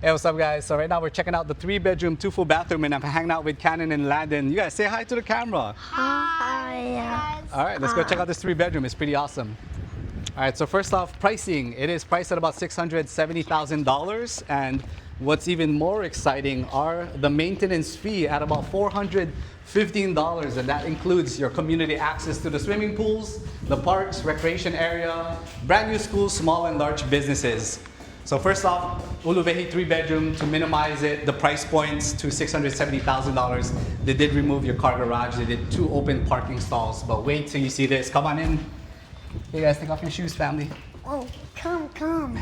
Hey, what's up, guys? So right now we're checking out the 3-bedroom, 2 full bathroom, and I'm hanging out with Cannon and Landon. You guys say hi to the camera. Hi. All right, let's go check out this 3-bedroom. It's pretty awesome. All right, so first off, pricing. It is priced at about $670,000, and what's even more exciting are the maintenance fee at about $415, and that includes your community access to the swimming pools, the parks, recreation area, brand new schools, small and large businesses. So first off, Uluwehi 3-bedroom, to minimize it, the price points to $670,000. They did remove your car garage. They did 2 open parking stalls, but wait till you see this. Come on in. Hey guys, take off your shoes, family. Oh, come.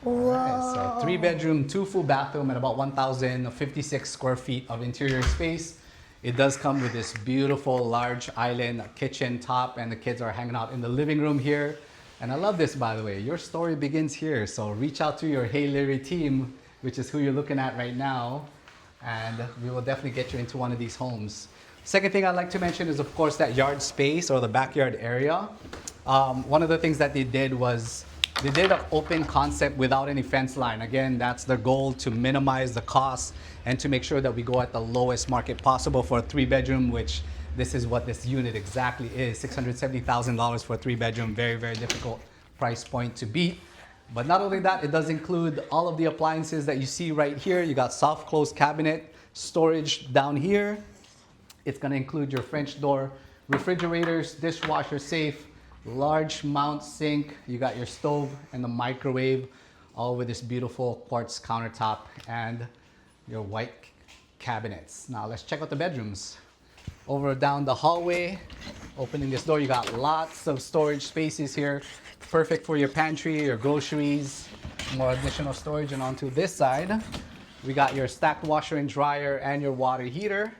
Whoa. Right, so 3-bedroom, 2 full bathroom, and about 1,056 square feet of interior space. It does come with this beautiful large island kitchen top, and the kids are hanging out in the living room here. And I love this, by the way. Your story begins here. So reach out to your HeyLiRi team, which is who you're looking at right now, and we will definitely get you into one of these homes. Second thing I'd like to mention is, of course, that yard space or the backyard area. One of the things that they did was they did an open concept without any fence line. Again, that's their goal, to minimize the cost and to make sure that we go at the lowest market possible for a 3-bedroom, which this is what this unit exactly is. $670,000 for a 3-bedroom. Very, very difficult price point to beat. But not only that, it does include all of the appliances that you see right here. You got soft close cabinet, storage down here. It's gonna include your French door, refrigerators, dishwasher safe, large mount sink. You got your stove and the microwave, all with this beautiful quartz countertop and your white cabinets. Now let's check out the bedrooms. Over down the hallway, opening this door, you got lots of storage spaces here. Perfect for your pantry, your groceries, more additional storage. And onto this side, we got your stacked washer and dryer and your water heater.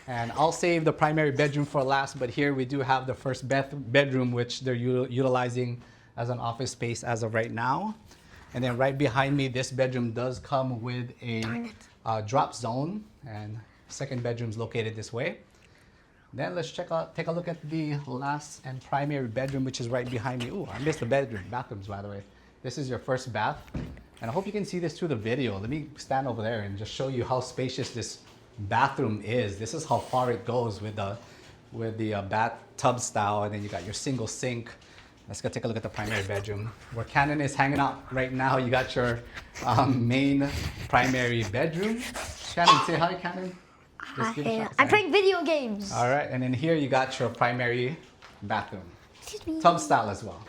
And I'll save the primary bedroom for last, but here we do have the first bedroom, which they're utilizing as an office space as of right now. And then right behind me, this bedroom does come with a drop zone, and second bedroom's located this way. Then let's take a look at the last and primary bedroom, which is right behind me. Ooh, I missed the bathrooms, by the way. This is your first bath, and I hope you can see this through the video. Let me stand over there and just show you how spacious this bathroom is. This is how far it goes with the bathtub style, and then you got your single sink. Let's go take a look at the primary bedroom, where Cannon is hanging out right now. You got your main primary bedroom. Cannon, say hi, Cannon. I'm playing video games. All right, and then here you got your primary bathroom. Excuse me. Tub style as well.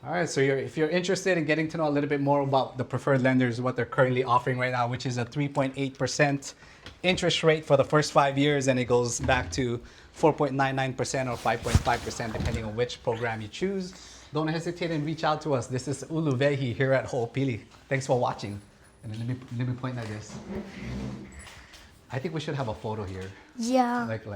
All right, so if you're interested in getting to know a little bit more about the preferred lenders, what they're currently offering right now, which is a 3.8% interest rate for the first 5 years, and it goes back to 4.99% or 5.5% depending on which program you choose. Don't hesitate and reach out to us. This is Uluwehi here at Hoopili. Thanks for watching. And then let me point like this. I think we should have a photo here. Yeah. Like